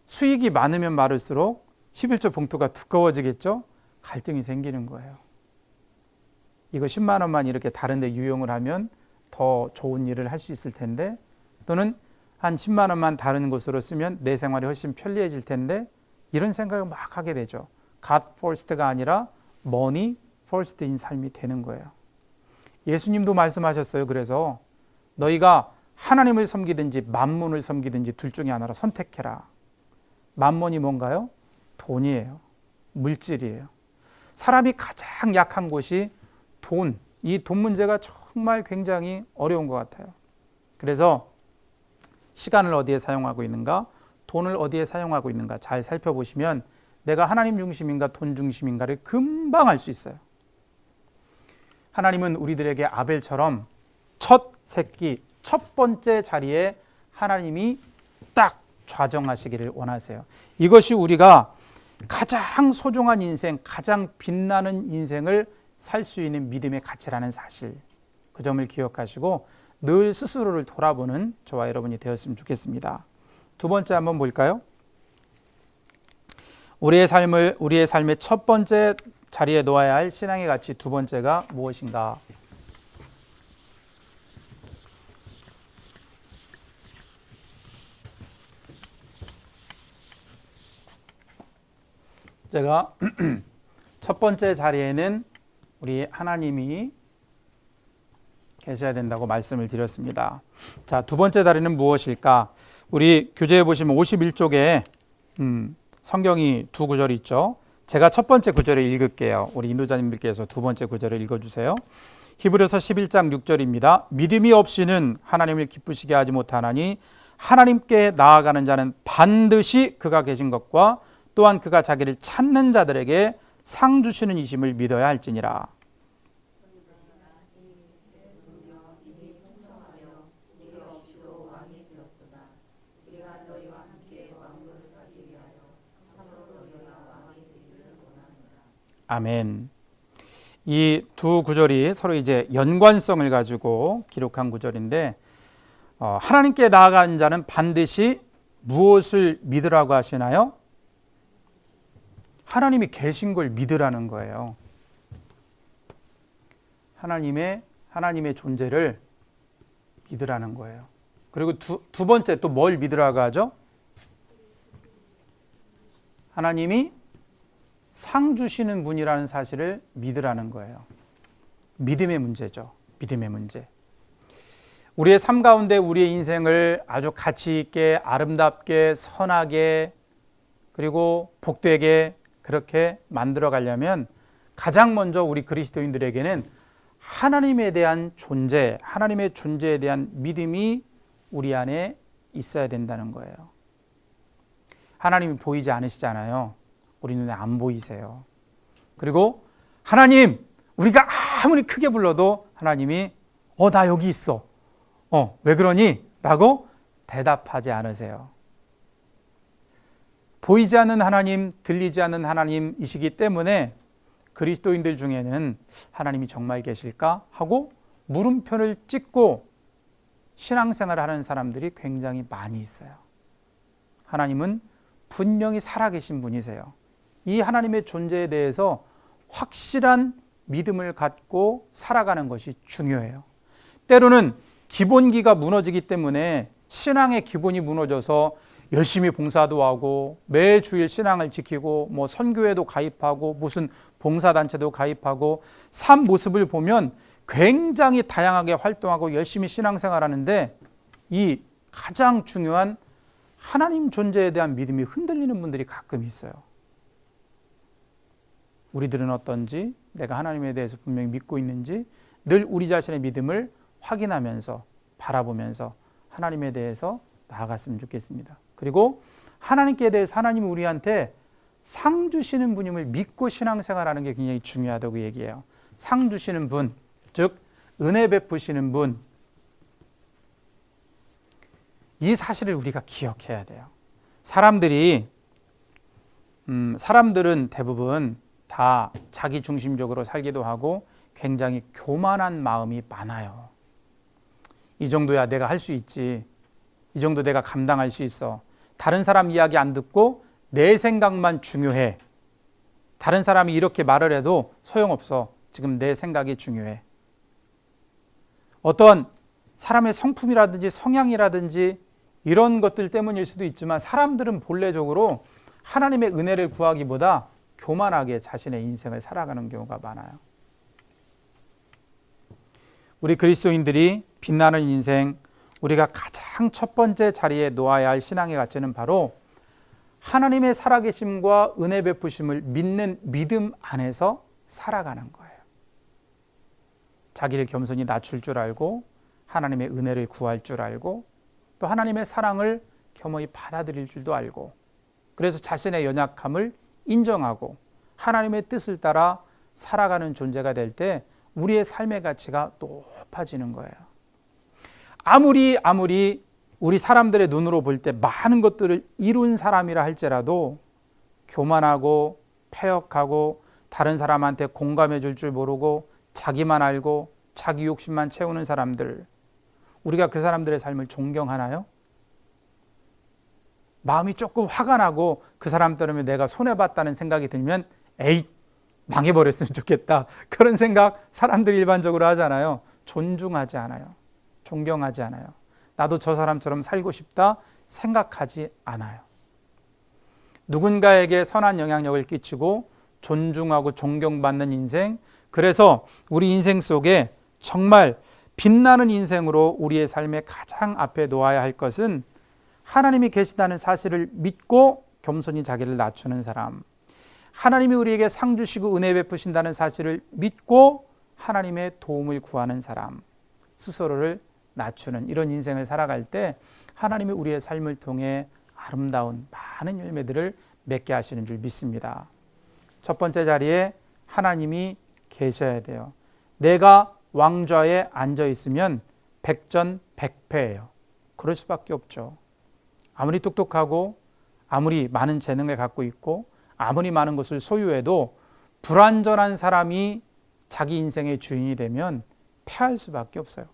수익이 많으면 많을수록 11조 봉투가 두꺼워지겠죠? 갈등이 생기는 거예요. 이거 10만 원만 이렇게 다른 데 유용을 하면 더 좋은 일을 할 수 있을 텐데, 또는 한 10만 원만 다른 곳으로 쓰면 내 생활이 훨씬 편리해질 텐데, 이런 생각을 막 하게 되죠. God first가 아니라 money first인 삶이 되는 거예요. 예수님도 말씀하셨어요. 그래서 너희가 하나님을 섬기든지 만몬을 섬기든지 둘 중에 하나로 선택해라. 만몬이 뭔가요? 돈이에요. 물질이에요. 사람이 가장 약한 곳이 돈. 이 돈 문제가 정말 굉장히 어려운 것 같아요. 그래서 시간을 어디에 사용하고 있는가? 돈을 어디에 사용하고 있는가? 잘 살펴보시면 내가 하나님 중심인가 돈 중심인가를 금방 알 수 있어요. 하나님은 우리들에게 아벨처럼 첫 새끼, 첫 번째 자리에 하나님이 딱 좌정하시기를 원하세요. 이것이 우리가 가장 소중한 인생, 가장 빛나는 인생을 살 수 있는 믿음의 가치라는 사실, 그 점을 기억하시고 늘 스스로를 돌아보는 저와 여러분이 되었으면 좋겠습니다. 두 번째 한번 볼까요? 우리의 삶의 첫 번째 자리에 놓아야 할 신앙의 가치 두 번째가 무엇인가? 제가 첫 번째 자리에는 우리 하나님이 계셔야 된다고 말씀을 드렸습니다. 자, 두 번째 자리는 무엇일까? 우리 교재에 보시면 51쪽에 성경이 두 구절이 있죠. 제가 첫 번째 구절을 읽을게요. 우리 인도자님들께서 두 번째 구절을 읽어주세요. 히브리서 11장 6절입니다. 믿음이 없이는 하나님을 기쁘시게 하지 못하나니 하나님께 나아가는 자는 반드시 그가 계신 것과 또한 그가 자기를 찾는 자들에게 상 주시는 이심을 믿어야 할지니라. 아멘. 이 두 구절이 서로 이제 연관성을 가지고 기록한 구절인데, 하나님께 나아가는 자는 반드시 무엇을 믿으라고 하시나요? 하나님이 계신 걸 믿으라는 거예요. 하나님의 존재를 믿으라는 거예요. 그리고 두 번째 또 뭘 믿으라고 하죠? 하나님이 상 주시는 분이라는 사실을 믿으라는 거예요. 믿음의 문제죠. 믿음의 문제. 우리의 삶 가운데 우리의 인생을 아주 가치 있게, 아름답게, 선하게, 그리고 복되게, 그렇게 만들어 가려면 가장 먼저 우리 그리스도인들에게는 하나님에 대한 존재, 하나님의 존재에 대한 믿음이 우리 안에 있어야 된다는 거예요. 하나님이 보이지 않으시잖아요. 우리 눈에 안 보이세요. 그리고 하나님, 우리가 아무리 크게 불러도 하나님이 나 여기 있어. 왜 그러니? 라고 대답하지 않으세요. 보이지 않는 하나님, 들리지 않는 하나님이시기 때문에 그리스도인들 중에는 하나님이 정말 계실까 하고 물음표를 찍고 신앙생활을 하는 사람들이 굉장히 많이 있어요. 하나님은 분명히 살아계신 분이세요. 이 하나님의 존재에 대해서 확실한 믿음을 갖고 살아가는 것이 중요해요. 때로는 기본기가 무너지기 때문에 신앙의 기본이 무너져서 열심히 봉사도 하고 매주일 신앙을 지키고 선교회도 가입하고 무슨 봉사단체도 가입하고 삶 모습을 보면 굉장히 다양하게 활동하고 열심히 신앙생활하는데 이 가장 중요한 하나님 존재에 대한 믿음이 흔들리는 분들이 가끔 있어요. 우리들은 어떤지, 내가 하나님에 대해서 분명히 믿고 있는지 늘 우리 자신의 믿음을 확인하면서 바라보면서 하나님에 대해서 나아갔으면 좋겠습니다. 그리고 하나님께 대해서 하나님이 우리한테 상 주시는 분임을 믿고 신앙생활하는 게 굉장히 중요하다고 얘기해요. 상 주시는 분, 즉 은혜 베푸시는 분, 이 사실을 우리가 기억해야 돼요. 사람들은 대부분 다 자기 중심적으로 살기도 하고 굉장히 교만한 마음이 많아요. 이 정도야 내가 할 수 있지. 이 정도 내가 감당할 수 있어. 다른 사람 이야기 안 듣고 내 생각만 중요해. 다른 사람이 이렇게 말을 해도 소용없어. 지금 내 생각이 중요해. 어떤 사람의 성품이라든지 성향이라든지 이런 것들 때문일 수도 있지만 사람들은 본래적으로 하나님의 은혜를 구하기보다 교만하게 자신의 인생을 살아가는 경우가 많아요. 우리 그리스도인들이 빛나는 인생, 우리가 가장 첫 번째 자리에 놓아야 할 신앙의 가치는 바로 하나님의 살아계심과 은혜 베푸심을 믿는 믿음 안에서 살아가는 거예요. 자기를 겸손히 낮출 줄 알고 하나님의 은혜를 구할 줄 알고 또 하나님의 사랑을 겸허히 받아들일 줄도 알고 그래서 자신의 연약함을 인정하고 하나님의 뜻을 따라 살아가는 존재가 될 때 우리의 삶의 가치가 높아지는 거예요. 아무리 우리 사람들의 눈으로 볼 때 많은 것들을 이룬 사람이라 할지라도 교만하고 패역하고 다른 사람한테 공감해 줄 줄 모르고 자기만 알고 자기 욕심만 채우는 사람들, 우리가 그 사람들의 삶을 존경하나요? 마음이 조금 화가 나고 그 사람 때문에 내가 손해봤다는 생각이 들면 에이 망해버렸으면 좋겠다, 그런 생각 사람들이 일반적으로 하잖아요. 존중하지 않아요. 존경하지 않아요. 나도 저 사람처럼 살고 싶다 생각하지 않아요. 누군가에게 선한 영향력을 끼치고 존중하고 존경받는 인생, 그래서 우리 인생 속에 정말 빛나는 인생으로 우리의 삶의 가장 앞에 놓아야 할 것은 하나님이 계시다는 사실을 믿고 겸손히 자기를 낮추는 사람, 하나님이 우리에게 상 주시고 은혜 베푸신다는 사실을 믿고 하나님의 도움을 구하는 사람, 스스로를 낮추는 이런 인생을 살아갈 때 하나님이 우리의 삶을 통해 아름다운 많은 열매들을 맺게 하시는 줄 믿습니다. 첫 번째 자리에 하나님이 계셔야 돼요. 내가 왕좌에 앉아 있으면 백전백패예요. 그럴 수밖에 없죠. 아무리 똑똑하고 아무리 많은 재능을 갖고 있고 아무리 많은 것을 소유해도 불완전한 사람이 자기 인생의 주인이 되면 패할 수밖에 없어요.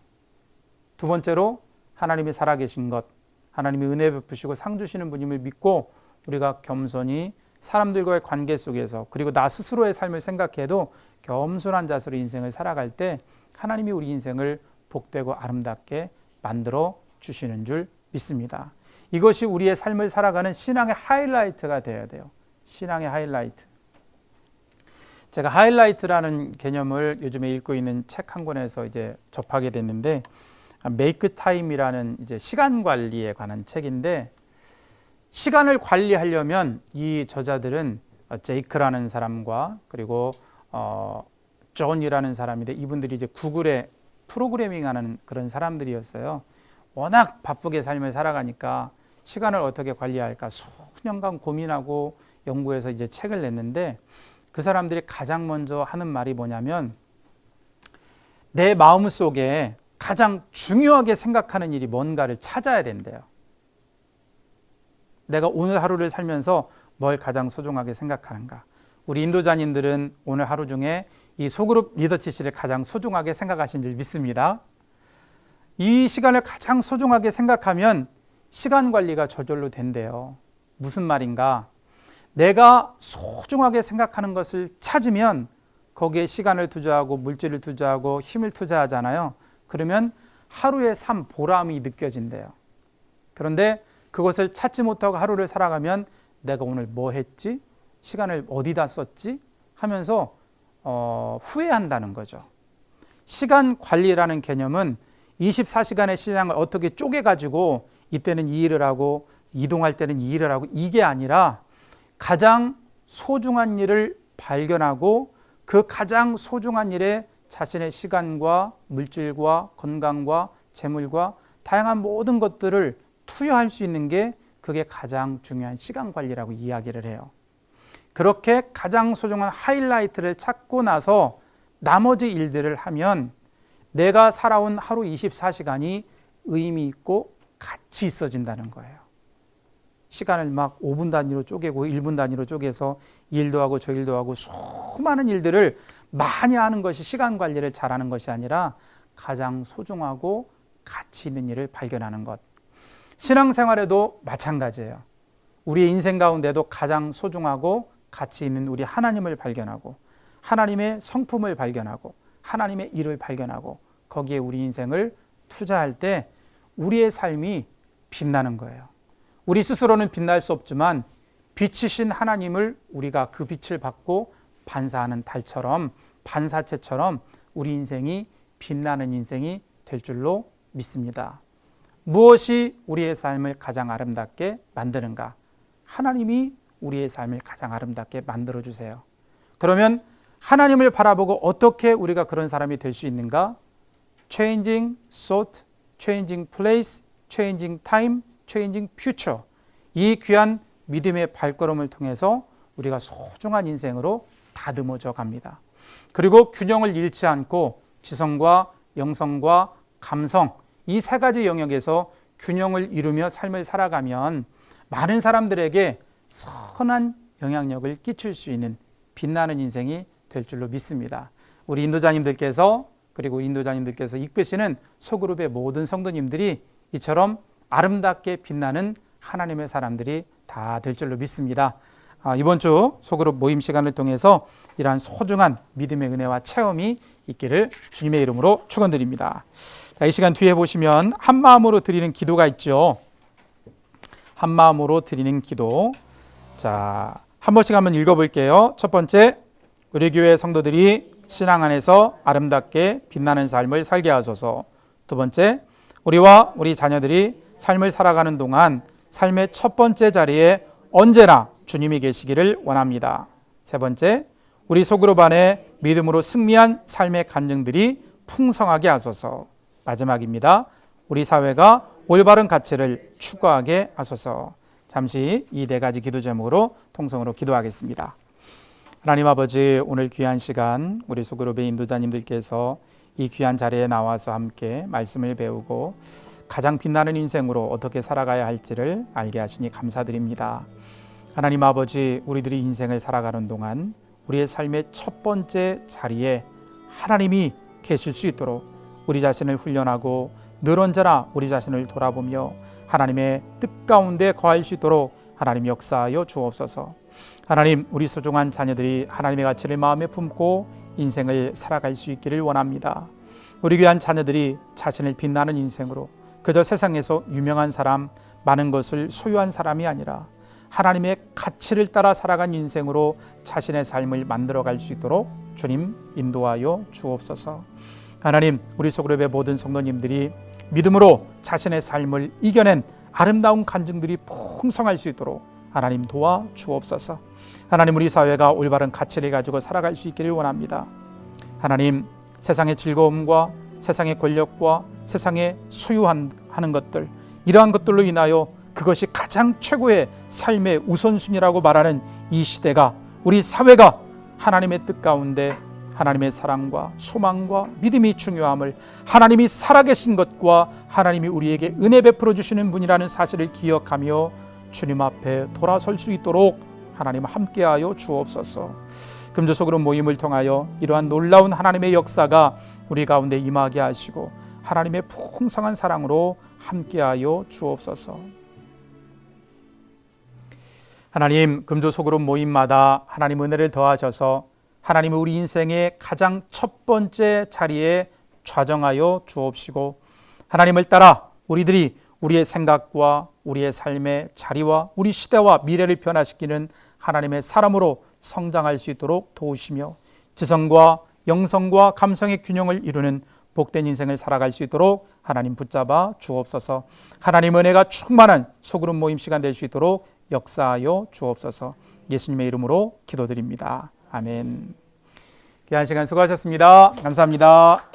두 번째로 하나님이 살아계신 것, 하나님이 은혜 베푸시고 상 주시는 분임을 믿고 우리가 겸손히 사람들과의 관계 속에서 그리고 나 스스로의 삶을 생각해도 겸손한 자세로 인생을 살아갈 때 하나님이 우리 인생을 복되고 아름답게 만들어 주시는 줄 믿습니다. 이것이 우리의 삶을 살아가는 신앙의 하이라이트가 되어야 돼요. 신앙의 하이라이트. 제가 하이라이트라는 개념을 요즘에 읽고 있는 책 한 권에서 이제 접하게 됐는데, 메이크 타임이라는 이제 시간 관리에 관한 책인데, 시간을 관리하려면 이 저자들은 제이크라는 사람과 그리고 존이라는 사람인데 이분들이 이제 구글에 프로그래밍하는 그런 사람들이었어요. 워낙 바쁘게 삶을 살아가니까 시간을 어떻게 관리할까 수년간 고민하고 연구해서 이제 책을 냈는데 그 사람들이 가장 먼저 하는 말이 뭐냐면 내 마음속에 가장 중요하게 생각하는 일이 뭔가를 찾아야 된대요. 내가 오늘 하루를 살면서 뭘 가장 소중하게 생각하는가. 우리 인도자님들은 오늘 하루 중에 이 소그룹 리더치를 가장 소중하게 생각하신 줄 믿습니다. 이 시간을 가장 소중하게 생각하면 시간 관리가 저절로 된대요. 무슨 말인가? 내가 소중하게 생각하는 것을 찾으면 거기에 시간을 투자하고 물질을 투자하고 힘을 투자하잖아요. 그러면 하루의 삶 보람이 느껴진대요. 그런데 그것을 찾지 못하고 하루를 살아가면 내가 오늘 뭐 했지? 시간을 어디다 썼지? 하면서 후회한다는 거죠. 시간 관리라는 개념은 24시간의 시간을 어떻게 쪼개가지고 이때는 이 일을 하고 이동할 때는 이 일을 하고 이게 아니라 가장 소중한 일을 발견하고 그 가장 소중한 일에 자신의 시간과 물질과 건강과 재물과 다양한 모든 것들을 투여할 수 있는 게 그게 가장 중요한 시간 관리라고 이야기를 해요. 그렇게 가장 소중한 하이라이트를 찾고 나서 나머지 일들을 하면 내가 살아온 하루 24시간이 의미 있고 가치 있어진다는 거예요. 시간을 막 5분 단위로 쪼개고 1분 단위로 쪼개서 이 일도 하고 저 일도 하고 수많은 일들을 많이 하는 것이 시간 관리를 잘하는 것이 아니라 가장 소중하고 가치 있는 일을 발견하는 것. 신앙생활에도 마찬가지예요. 우리의 인생 가운데도 가장 소중하고 가치 있는 우리 하나님을 발견하고 하나님의 성품을 발견하고 하나님의 일을 발견하고 거기에 우리 인생을 투자할 때 우리의 삶이 빛나는 거예요. 우리 스스로는 빛날 수 없지만 빛이신 하나님을 우리가 그 빛을 받고 반사하는 달처럼 반사체처럼 우리 인생이 빛나는 인생이 될 줄로 믿습니다. 무엇이 우리의 삶을 가장 아름답게 만드는가? 하나님이 우리의 삶을 가장 아름답게 만들어주세요. 그러면 하나님을 바라보고 어떻게 우리가 그런 사람이 될 수 있는가? Changing thought, changing place, changing time, changing future. 이 귀한 믿음의 발걸음을 통해서 우리가 소중한 인생으로 다듬어져 갑니다. 그리고 균형을 잃지 않고 지성과 영성과 감성 이 세 가지 영역에서 균형을 이루며 삶을 살아가면 많은 사람들에게 선한 영향력을 끼칠 수 있는 빛나는 인생이 될 줄로 믿습니다. 우리 인도자님들께서 그리고 인도자님들께서 이끄시는 소그룹의 모든 성도님들이 이처럼 아름답게 빛나는 하나님의 사람들이 다 될 줄로 믿습니다. 이번 주 소그룹 모임 시간을 통해서 이러한 소중한 믿음의 은혜와 체험이 있기를 주님의 이름으로 축원드립니다. 이 시간 뒤에 보시면 한 마음으로 드리는 기도가 있죠. 한 마음으로 드리는 기도. 자, 한 번씩 한번 읽어볼게요. 첫 번째, 우리 교회 성도들이 신앙 안에서 아름답게 빛나는 삶을 살게 하소서. 두 번째, 우리와 우리 자녀들이 삶을 살아가는 동안 삶의 첫 번째 자리에 언제나 주님이 계시기를 원합니다. 세 번째, 우리 소그룹 안에 믿음으로 승리한 삶의 간증들이 풍성하게 하소서. 마지막입니다. 우리 사회가 올바른 가치를 추구하게 하소서. 잠시 이 네 가지 기도 제목으로 통성으로 기도하겠습니다. 하나님 아버지, 오늘 귀한 시간 우리 소그룹의 인도자님들께서 이 귀한 자리에 나와서 함께 말씀을 배우고 가장 빛나는 인생으로 어떻게 살아가야 할지를 알게 하시니 감사드립니다. 하나님 아버지, 우리들이 인생을 살아가는 동안 우리의 삶의 첫 번째 자리에 하나님이 계실 수 있도록 우리 자신을 훈련하고 늘 언제나 우리 자신을 돌아보며 하나님의 뜻 가운데 거할 수 있도록 하나님 역사하여 주옵소서. 하나님, 우리 소중한 자녀들이 하나님의 가치를 마음에 품고 인생을 살아갈 수 있기를 원합니다. 우리 귀한 자녀들이 자신을 빛나는 인생으로 그저 세상에서 유명한 사람, 많은 것을 소유한 사람이 아니라 하나님의 가치를 따라 살아간 인생으로 자신의 삶을 만들어갈 수 있도록 주님 인도하여 주옵소서. 하나님, 우리 소그룹의 모든 성도님들이 믿음으로 자신의 삶을 이겨낸 아름다운 간증들이 풍성할 수 있도록 하나님 도와 주옵소서. 하나님, 우리 사회가 올바른 가치를 가지고 살아갈 수 있기를 원합니다. 하나님, 세상의 즐거움과 세상의 권력과 세상의 소유하는 것들, 이러한 것들로 인하여 그것이 가장 최고의 삶의 우선순위라고 말하는 이 시대가, 우리 사회가 하나님의 뜻 가운데 하나님의 사랑과 소망과 믿음이 중요함을, 하나님이 살아계신 것과 하나님이 우리에게 은혜 베풀어 주시는 분이라는 사실을 기억하며 주님 앞에 돌아설 수 있도록 하나님 함께하여 주옵소서. 금주소그룹 모임을 통하여 이러한 놀라운 하나님의 역사가 우리 가운데 임하게 하시고 하나님의 풍성한 사랑으로 함께하여 주옵소서. 하나님, 금주소그룹 모임마다 하나님 은혜를 더하셔서 하나님은 우리 인생의 가장 첫 번째 자리에 좌정하여 주옵시고, 하나님을 따라 우리들이 우리의 생각과 우리의 삶의 자리와 우리 시대와 미래를 변화시키는 하나님의 사람으로 성장할 수 있도록 도우시며, 지성과 영성과 감성의 균형을 이루는 복된 인생을 살아갈 수 있도록 하나님 붙잡아 주옵소서. 하나님 은혜가 충만한 소그룹 모임 시간 될 수 있도록 역사하여 주옵소서. 예수님의 이름으로 기도드립니다. 아멘. 귀한 시간 수고하셨습니다. 감사합니다.